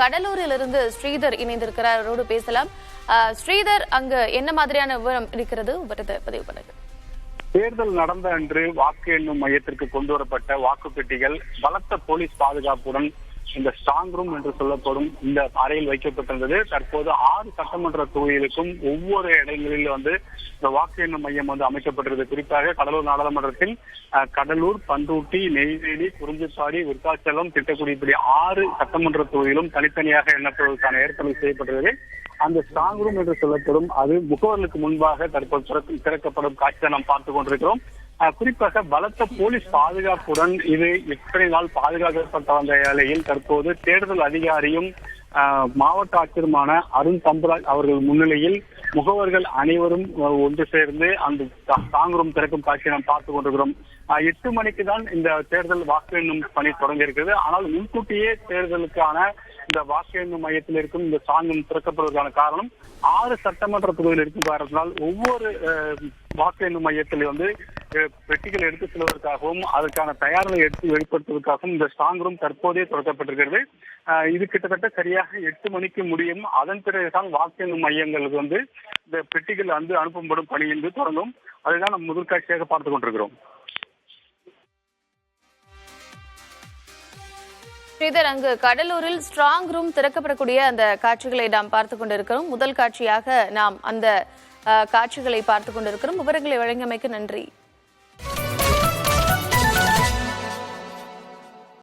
கடலூரிலிருந்து ஸ்ரீதர் இணைந்திருக்கிறார். அவரோடு பேசலாம். ஸ்ரீதர், அங்கு என்ன மாதிரியான விவரம் இருக்கிறது? பதிவு பண்ணுங்க. தேர்தல் நடந்த அன்று வாக்கு எண்ணும் மையத்திற்கு கொண்டு வரப்பட்ட வாக்கு பெட்டிகள் பலத்த போலீஸ் பாதுகாப்புடன் இந்த ஸ்ட்ராங் ரூம் என்று சொல்லப்படும் இந்த அறையில் வைக்கப்பட்டிருந்தது. தற்போது 6 சட்டமன்ற தொகுதிகளுக்கும் ஒவ்வொரு இடங்களில் இந்த வாக்கு எண்ணும் மையம் அமைக்கப்பட்டிருந்தது. குறிப்பாக கடலூர் நாடாளுமன்றத்தில் கடலூர், பண்ருட்டி, நெய்வேலி, குறிஞ்சிப்பாடி, விருத்தாச்சலம், திட்டக்குடி இப்படி 6 சட்டமன்ற தொகுதிகளும் தனித்தனியாக எண்ணப்படுவதற்கான ஏற்பாடு செய்யப்பட்டது. அந்த ஸ்ட்ராங் ரூம் என்று சொல்லப்படும் அது முகவர்களுக்கு முன்பாக தற்போது திறக்கப்படும் காட்சியை நாம் பார்த்துக் கொண்டிருக்கிறோம். குறிப்பாக பலத்த போலீஸ் பாதுகாப்புடன் இது இத்தனை நாள் பாதுகாக்கப்பட்ட வந்த நிலையில் தற்போது தேர்தல் அதிகாரியும் மாவட்ட ஆட்சியருமான அருண் தம்பராஜ் அவர்கள் முன்னிலையில் முகவர்கள் அனைவரும் ஒன்று சேர்ந்து அந்த ஸ்ட்ராங் ரூம் திறக்கும் காட்சியை நாம் பார்த்துக் கொண்டிருக்கிறோம். 8 மணிக்கு தான் இந்த தேர்தல் வாக்கு எண்ணும் பணி தொடங்க இருக்கிறது. ஆனால் முன்கூட்டியே தேர்தலுக்கான இந்த வாக்கு எண்ணும் மையத்தில் இருக்கும் இந்த ஸ்ட்ராங் ரூம் திறக்கப்படுவதற்கான காரணம் 6 சட்டமன்ற தொகுதியில் இருக்கும் காரணத்தினால் ஒவ்வொரு வாக்கு எண்ணும் மையத்தில் பெட்டிகள் எடுத்து செல்வதற்காகவும் அதற்கான தயார்நிலை எடுத்து வெளிப்படுத்துவதற்காகவும் இந்த ஸ்ட்ராங் ரூம் தற்போதே தொடக்கப்பட்டிருக்கிறது. இது கிட்டத்தட்ட சரியாக 8 மணிக்கு முடியும். அதன் பிறகுதான் வாக்கு எண்ணும் மையங்களுக்கு இந்த பெட்டிகள் அனுப்பப்படும் பணி என்று தொடங்கும். அதைதான் நாம் முதல் காட்சியாக பார்த்துக் கொண்டிருக்கிறோம். ஸ்ரீதர், அங்கு கடலூரில் ஸ்ட்ராங் ரூம் திறக்கப்படக்கூடிய அந்த காட்சிகளை நாம் பார்த்துக் கொண்டிருக்கிறோம். முதல் காட்சியாக நாம் அந்த காட்சிகளை பார்த்துக் கொண்டிருக்கிறோம். விவரங்களை வழங்கியமைக்கு நன்றி.